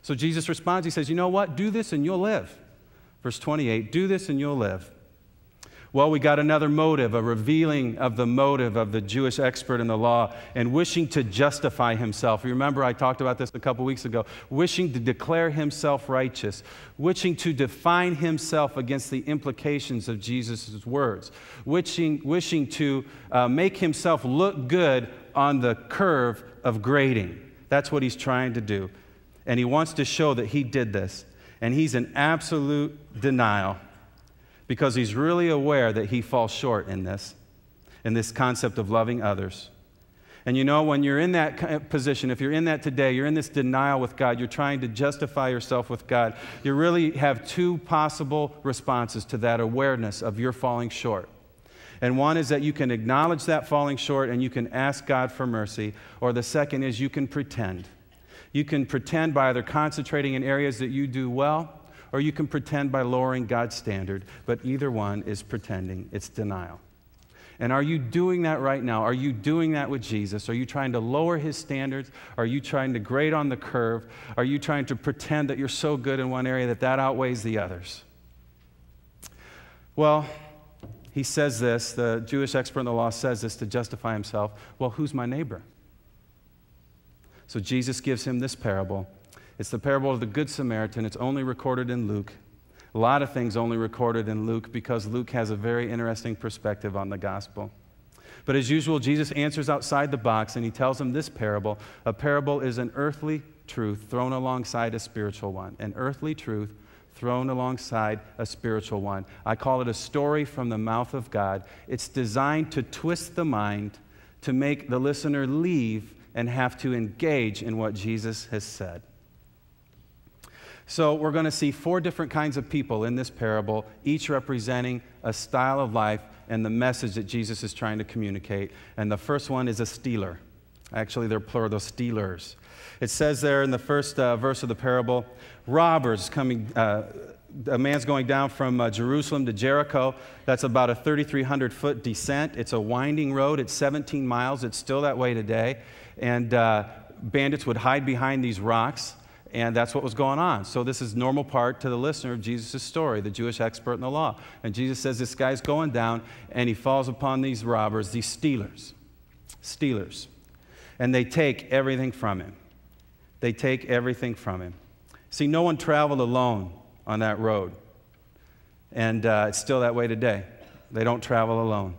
So Jesus responds, he says, you know what? Do this and you'll live. Verse 28, do this and you'll live. Well, we got another motive, a revealing of the motive of the Jewish expert in the law and wishing to justify himself. You remember I talked about this a couple weeks ago. Wishing to declare himself righteous, wishing to define himself against the implications of Jesus' words, wishing to make himself look good on the curve of grading. That's what he's trying to do. And he wants to show that he did this. And he's in absolute denial, because he's really aware that he falls short in this concept of loving others. And you know, when you're in that position, if you're in that today, you're in this denial with God, you're trying to justify yourself with God, you really have two possible responses to that awareness of your falling short. And one is that you can acknowledge that falling short and you can ask God for mercy, or the second is you can pretend. You can pretend by either concentrating in areas that you do well, or you can pretend by lowering God's standard, but either one is pretending. It's denial. And are you doing that right now? Are you doing that with Jesus? Are you trying to lower his standards? Are you trying to grade on the curve? Are you trying to pretend that you're so good in one area that outweighs the others? Well, he says this, the Jewish expert in the law says this to justify himself. Well, who's my neighbor? So Jesus gives him this parable. It's the parable of the Good Samaritan. It's only recorded in Luke. A lot of things only recorded in Luke because Luke has a very interesting perspective on the gospel. But as usual, Jesus answers outside the box and he tells him this parable. A parable is an earthly truth thrown alongside a spiritual one. An earthly truth thrown alongside a spiritual one. I call it a story from the mouth of God. It's designed to twist the mind, to make the listener leave and have to engage in what Jesus has said. So we're going to see 4 different kinds of people in this parable, each representing a style of life and the message that Jesus is trying to communicate. And the first one is a stealer. Actually, they're plural, those stealers. It says there in the first verse of the parable, robbers coming, a man's going down from Jerusalem to Jericho. That's about a 3,300-foot descent. It's a winding road. It's 17 miles. It's still that way today. And bandits would hide behind these rocks. And that's what was going on. So this is normal part to the listener of Jesus' story, the Jewish expert in the law. And Jesus says this guy's going down, and he falls upon these robbers, these stealers. And they take everything from him. They take everything from him. See, no one traveled alone on that road. And it's still that way today. They don't travel alone.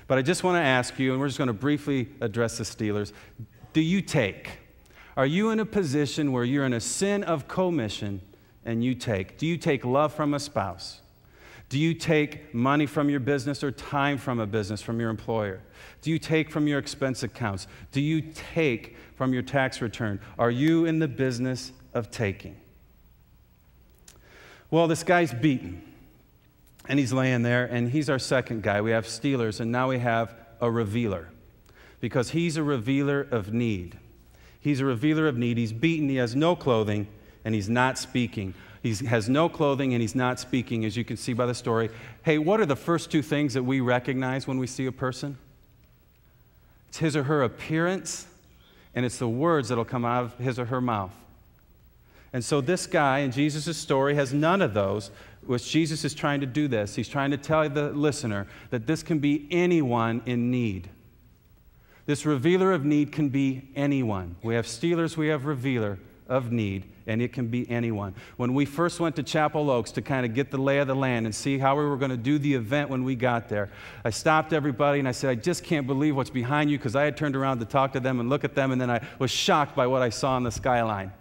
But I just want to ask you, and we're just going to briefly address the stealers, do you take? Are you in a position where you're in a sin of commission and you take? Do you take love from a spouse? Do you take money from your business or time from a business, from your employer? Do you take from your expense accounts? Do you take from your tax return? Are you in the business of taking? Well, this guy's beaten, and he's laying there, and he's our second guy. We have stealers, and now we have a revealer, because he's a revealer of need. He's a revealer of need. He's beaten. He has no clothing, and he's not speaking. He has no clothing, and he's not speaking, as you can see by the story. Hey, what are the first 2 things that we recognize when we see a person? It's his or her appearance, and it's the words that will come out of his or her mouth. And so this guy in Jesus' story has none of those, which Jesus is trying to do this. He's trying to tell the listener that this can be anyone in need. This revealer of need can be anyone. We have stealers, we have revealer of need, and it can be anyone. When we first went to Chapel Oaks to kind of get the lay of the land and see how we were going to do the event when we got there, I stopped everybody and I said, I just can't believe what's behind you, because I had turned around to talk to them and look at them, and then I was shocked by what I saw on the skyline.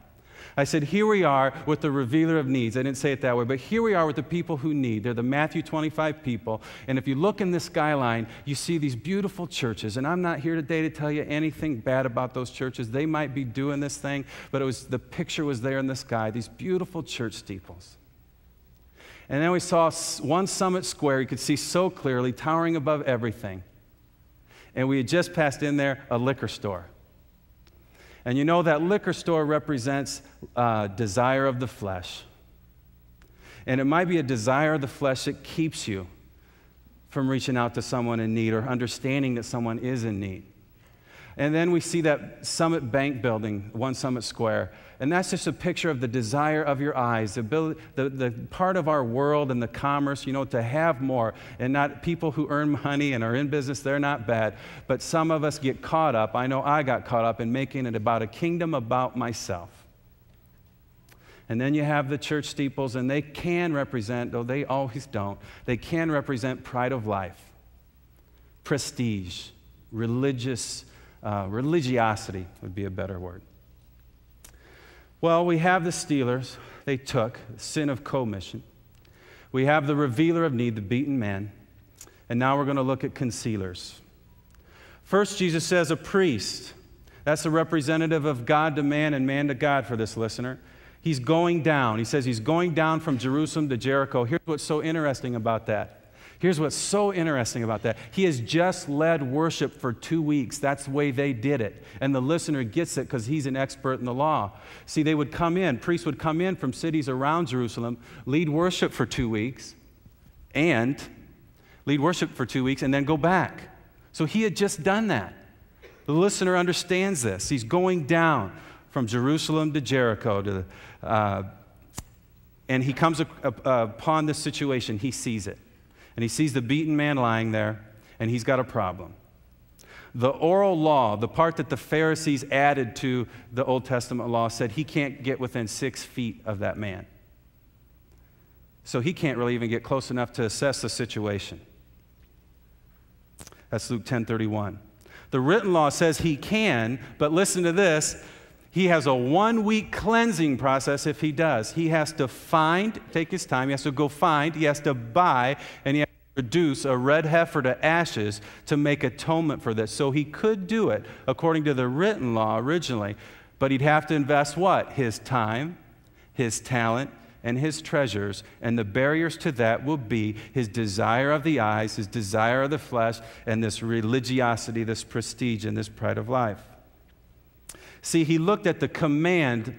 I said, here we are with the revealer of needs. I didn't say it that way, but here we are with the people who need. They're the Matthew 25 people. And if you look in the skyline, you see these beautiful churches. And I'm not here today to tell you anything bad about those churches. They might be doing this thing, but the picture was there in the sky, these beautiful church steeples. And then we saw one summit square you could see so clearly, towering above everything. And we had just passed in there a liquor store. And you know that liquor store represents desire of the flesh. And it might be a desire of the flesh that keeps you from reaching out to someone in need or understanding that someone is in need. And then we see that Summit Bank building, One Summit Square. And that's just a picture of the desire of your eyes, the part of our world and the commerce, to have more. And not people who earn money and are in business, they're not bad. But some of us get caught up, I know I got caught up in making it about a kingdom about myself. And then you have the church steeples, and they can represent, though they always don't, they can represent pride of life, prestige, religiosity would be a better word. Well, we have the stealers, they took, sin of commission. We have the revealer of need, the beaten man. And now we're going to look at concealers. First, Jesus says a priest. That's a representative of God to man and man to God for this listener. He's going down. He says he's going down from Jerusalem to Jericho. Here's what's so interesting about that. He has just led worship for 2 weeks. That's the way they did it. And the listener gets it because he's an expert in the law. See, priests would come in from cities around Jerusalem, lead worship for 2 weeks, and then go back. So he had just done that. The listener understands this. He's going down from Jerusalem to Jericho, and he comes upon this situation. He sees it. And he sees the beaten man lying there, and he's got a problem. The oral law, the part that the Pharisees added to the Old Testament law, said he can't get within 6 feet of that man. So he can't really even get close enough to assess the situation. That's Luke 10:31. The written law says he can, but listen to this. He has a 1-week cleansing process if he does. He has to take his time, he has to go find, he has to buy, and he has to produce a red heifer to ashes to make atonement for this. So he could do it according to the written law originally, but he'd have to invest what? His time, his talent, and his treasures, and the barriers to that will be his desire of the eyes, his desire of the flesh, and this religiosity, this prestige, and this pride of life. See, he looked at the command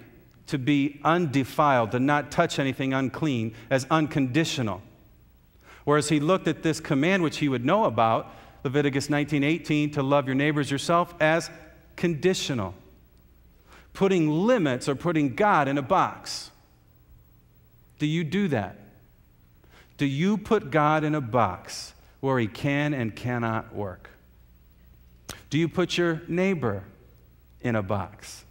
to be undefiled, to not touch anything unclean, as unconditional. Whereas he looked at this command, which he would know about, Leviticus 19:18, to love your neighbors yourself, as conditional. Putting limits or putting God in a box. Do you do that? Do you put God in a box where he can and cannot work? Do you put your neighbor in a box?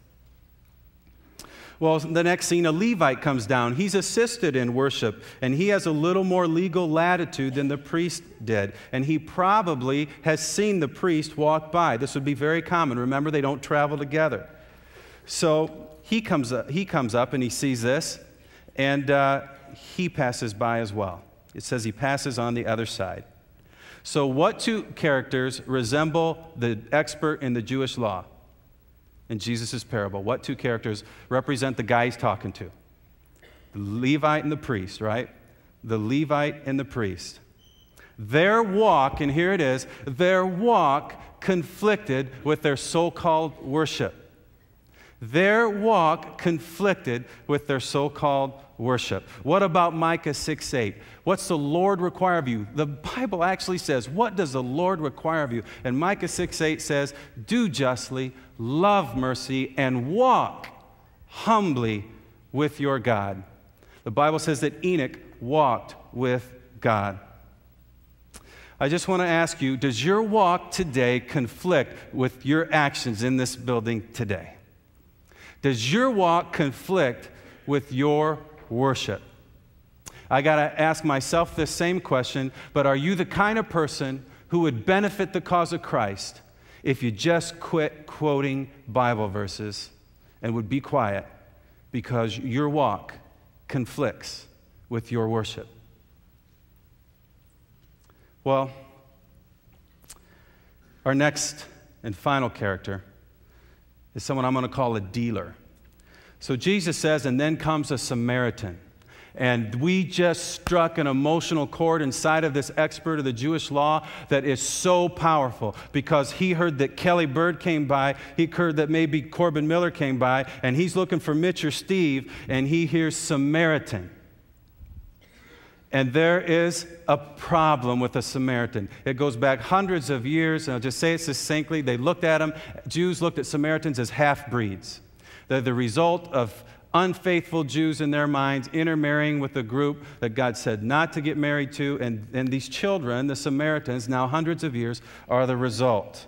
Well, the next scene, a Levite comes down. He's assisted in worship, and he has a little more legal latitude than the priest did. And he probably has seen the priest walk by. This would be very common. Remember, they don't travel together. So he comes up and he sees this, and he passes by as well. It says he passes on the other side. So what two characters resemble the expert in the Jewish law? In Jesus' parable, what two characters represent the guy he's talking to? The Levite and the priest, right? The Levite and the priest. Their walk, and here it is, their walk conflicted with their so-called worship. Their walk conflicted with their so-called worship. What about Micah 6:8? What's the Lord require of you? The Bible actually says, what does the Lord require of you? And Micah 6:8 says, do justly, love mercy, and walk humbly with your God. The Bible says that Enoch walked with God. I just want to ask you, does your walk today conflict with your actions in this building today? Does your walk conflict with your worship? I got to ask myself this same question, but are you the kind of person who would benefit the cause of Christ if you just quit quoting Bible verses and would be quiet because your walk conflicts with your worship? Well, our next and final character is someone I'm going to call a dealer. So Jesus says, and then comes a Samaritan. And we just struck an emotional chord inside of this expert of the Jewish law that is so powerful, because he heard that Kelly Bird came by, he heard that maybe Corbin Miller came by, and he's looking for Mitch or Steve, and he hears Samaritan. And there is a problem with the Samaritan. It goes back hundreds of years, and I'll just say it succinctly. They looked at him, Jews looked at Samaritans as half-breeds. They're the result of unfaithful Jews in their minds intermarrying with a group that God said not to get married to, and these children, the Samaritans, now hundreds of years, are the result.